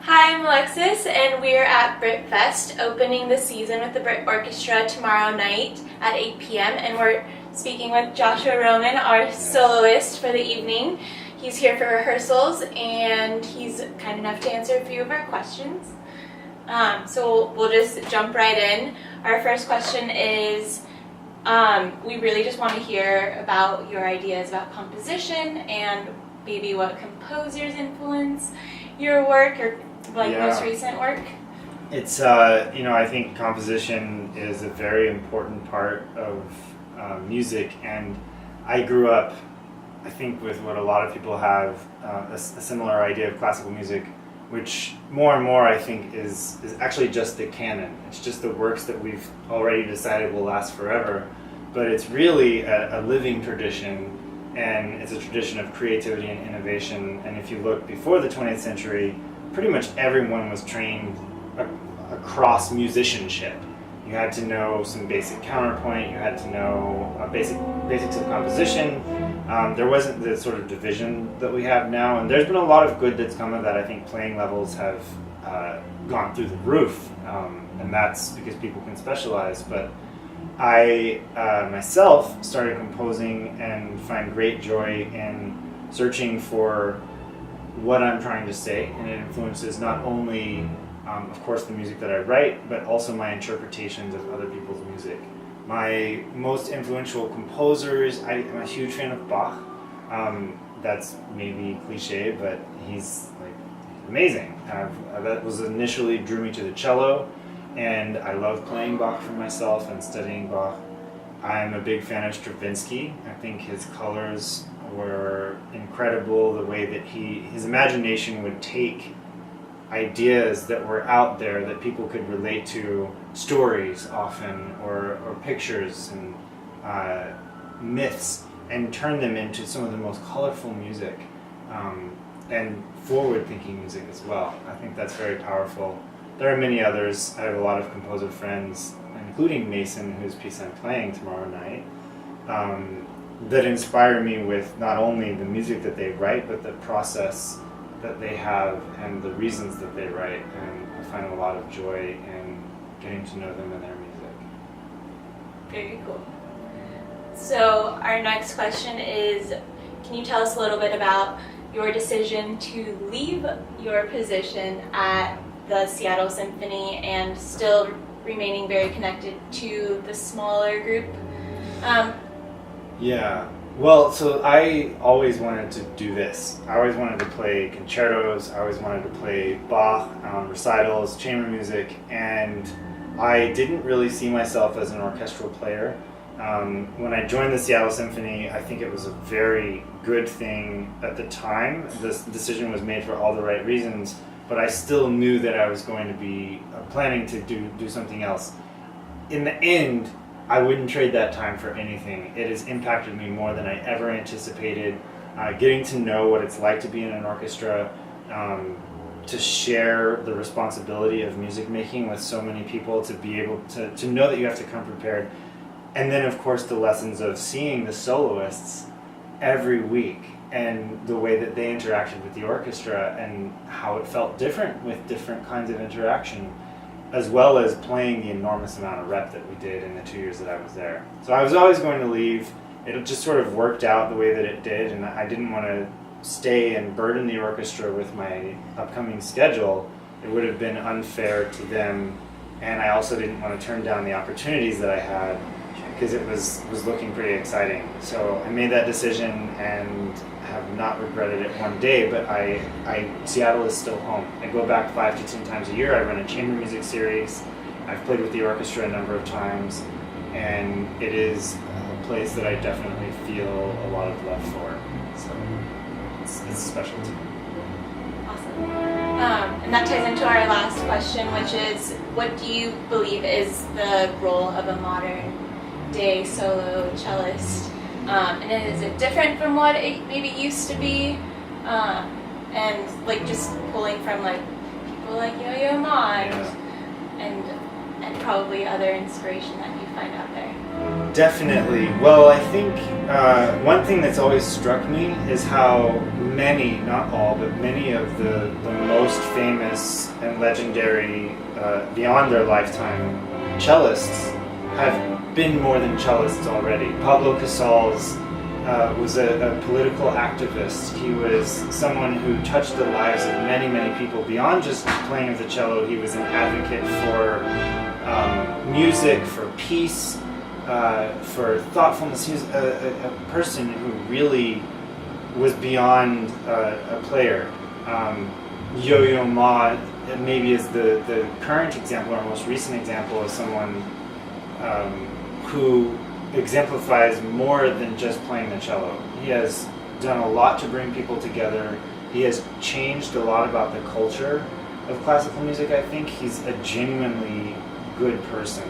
Hi, I'm Alexis, and we're at Britt Fest, opening the season with the Britt Orchestra tomorrow night at 8 p.m. And we're speaking with Joshua Roman, our soloist for the evening. He's here for rehearsals, and he's kind enough to answer a few of our questions. So we'll just jump right in. Our first question is, we really just want to hear about your ideas about composition and maybe what composers influence your work or most recent work. It's I think composition is a very important part of music, and I grew up, I think, with what a lot of people have, a similar idea of classical music, which more and more I think is actually just the canon. It's just the works that we've already decided will last forever, but it's really a living tradition, and it's a tradition of creativity and innovation. And if you look before the 20th century, pretty much everyone was trained across musicianship. You had to know some basic counterpoint, you had to know basics of composition. There wasn't the sort of division that we have now, and there's been a lot of good that's come of that. I think playing levels have gone through the roof, and that's because people can specialize. But I myself started composing and find great joy in searching for what I'm trying to say, and it influences not only, of course, the music that I write, but also my interpretations of other people's music. My most influential composers, I'm a huge fan of Bach. That's maybe cliche, but he's amazing. That was initially drew me to the cello, and I love playing Bach for myself and studying Bach. I'm a big fan of Stravinsky. I think his colors were incredible, the way that his imagination would take ideas that were out there that people could relate to, stories often, or pictures and myths, and turn them into some of the most colorful music, and forward-thinking music as well. I think that's very powerful. There are many others. I have a lot of composer friends, including Mason, whose piece I'm playing tomorrow night, that inspire me with not only the music that they write, but the process that they have and the reasons that they write. And I find a lot of joy in getting to know them and their music. Very cool. So our next question is, can you tell us a little bit about your decision to leave your position at the Seattle Symphony and still remaining very connected to the smaller group? Well, so I always wanted to do this. I always wanted to play concertos, I always wanted to play Bach, recitals, chamber music, and I didn't really see myself as an orchestral player. When I joined the Seattle Symphony, I think it was a very good thing at the time. This decision was made for all the right reasons, but I still knew that I was going to be planning to do something else. In the end, I wouldn't trade that time for anything. It has impacted me more than I ever anticipated. Getting to know what it's like to be in an orchestra, to share the responsibility of music making with so many people, to be able to know that you have to come prepared. And then, of course, the lessons of seeing the soloists every week and the way that they interacted with the orchestra and how it felt different with different kinds of interaction, as well as playing the enormous amount of rep that we did in the 2 years that I was there. So I was always going to leave. It just sort of worked out the way that it did, and I didn't want to stay and burden the orchestra with my upcoming schedule. It would have been unfair to them, and I also didn't want to turn down the opportunities that I had because it was looking pretty exciting. So I made that decision and have not regretted it one day, but Seattle is still home. I go back 5 to 10 times a year. I run a chamber music series. I've played with the orchestra a number of times, and it is a place that I definitely feel a lot of love for. So it's special to me. Awesome. And that ties into our last question, which is, what do you believe is the role of a modern day solo cellist? And is it different from what it maybe used to be? And just pulling from people like Yo-Yo Ma and and probably other inspiration that you find out there. Definitely. Well, I think one thing that's always struck me is how many, not all, but many of the most famous and legendary, beyond their lifetime, cellists have been more than cellists already. Pablo Casals was a political activist. He was someone who touched the lives of many, many people beyond just playing of the cello. He was an advocate for music, for peace, for thoughtfulness. He was a person who really was beyond a player. Yo-Yo Ma maybe is the current example, or most recent example of someone who exemplifies more than just playing the cello. He has done a lot to bring people together. He has changed a lot about the culture of classical music, I think. He's a genuinely good person.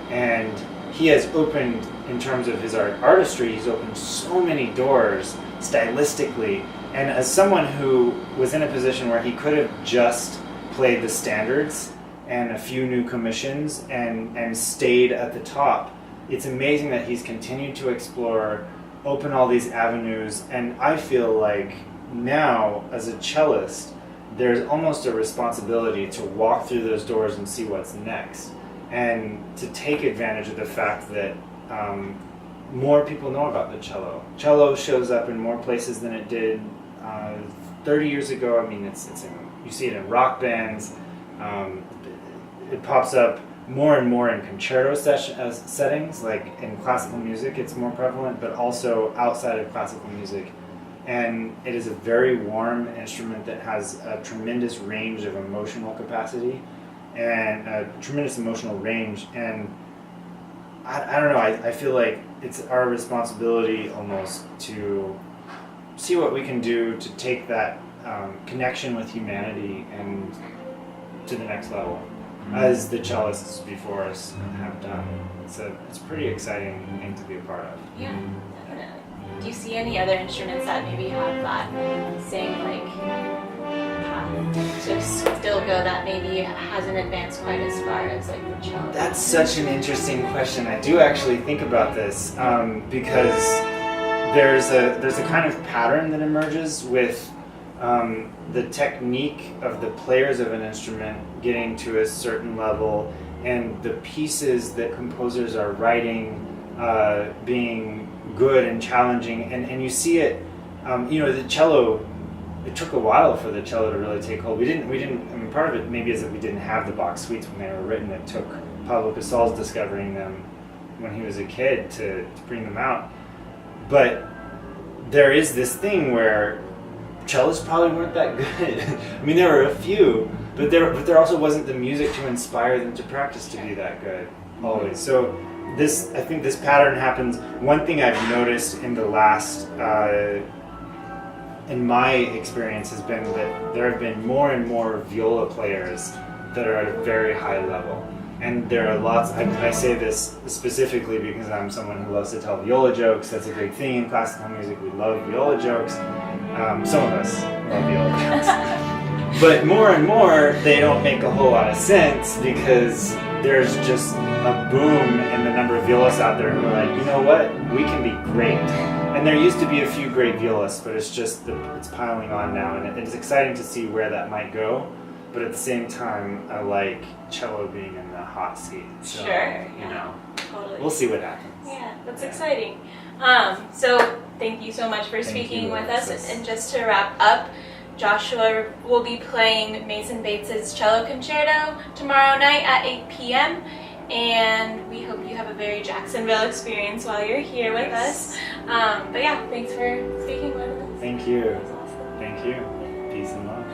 And he has opened, in terms of his artistry, he's opened so many doors stylistically. And as someone who was in a position where he could have just played the standards and a few new commissions and stayed at the top, it's amazing that he's continued to explore, open all these avenues, and I feel like now, as a cellist, there's almost a responsibility to walk through those doors and see what's next, and to take advantage of the fact that more people know about the cello. Cello shows up in more places than it did 30 years ago. I mean, you see it in rock bands. It pops up more and more in concerto settings, like in classical music it's more prevalent, but also outside of classical music. And it is a very warm instrument that has a tremendous range of emotional capacity and a tremendous emotional range. And I don't know, I feel like it's our responsibility almost to see what we can do to take that connection with humanity and to the next level, as the cellists before us have done. It's a pretty exciting thing to be a part of. Yeah, definitely. Do you see any other instruments that maybe have that same path to still go that maybe hasn't advanced quite as far as the cello? That's such an interesting question. I do actually think about this because there's a kind of pattern that emerges with the technique of the players of an instrument getting to a certain level, and the pieces that composers are writing being good and challenging, and you see it. The cello. It took a while for the cello to really take hold. We didn't. I mean, part of it maybe is that we didn't have the Bach suites when they were written. It took Pablo Casals discovering them when he was a kid to bring them out. But there is this thing where cellists probably weren't that good. I mean, there were a few, but there also wasn't the music to inspire them to practice to be that good always. So I think this pattern happens. One thing I've noticed in the last, in my experience, has been that there have been more and more viola players that are at a very high level. And there are lots, I say this specifically because I'm someone who loves to tell viola jokes. That's a big thing in classical music. We love viola jokes. Some of us love viola jokes. But more and more, they don't make a whole lot of sense because there's just a boom in the number of violists out there who are like, you know what, we can be great. And there used to be a few great violists, but it's piling on now. And it's exciting to see where that might go. But at the same time, I like cello being in the hot seat. So, Totally. We'll see what happens. Yeah, that's exciting. So thank you so much for speaking with us. And just to wrap up, Joshua will be playing Mason Bates's cello concerto tomorrow night at 8 p.m. And we hope you have a very Jacksonville experience while you're here with us. But yeah, thanks for speaking with us. Thank you. That was awesome. Thank you. Peace and love.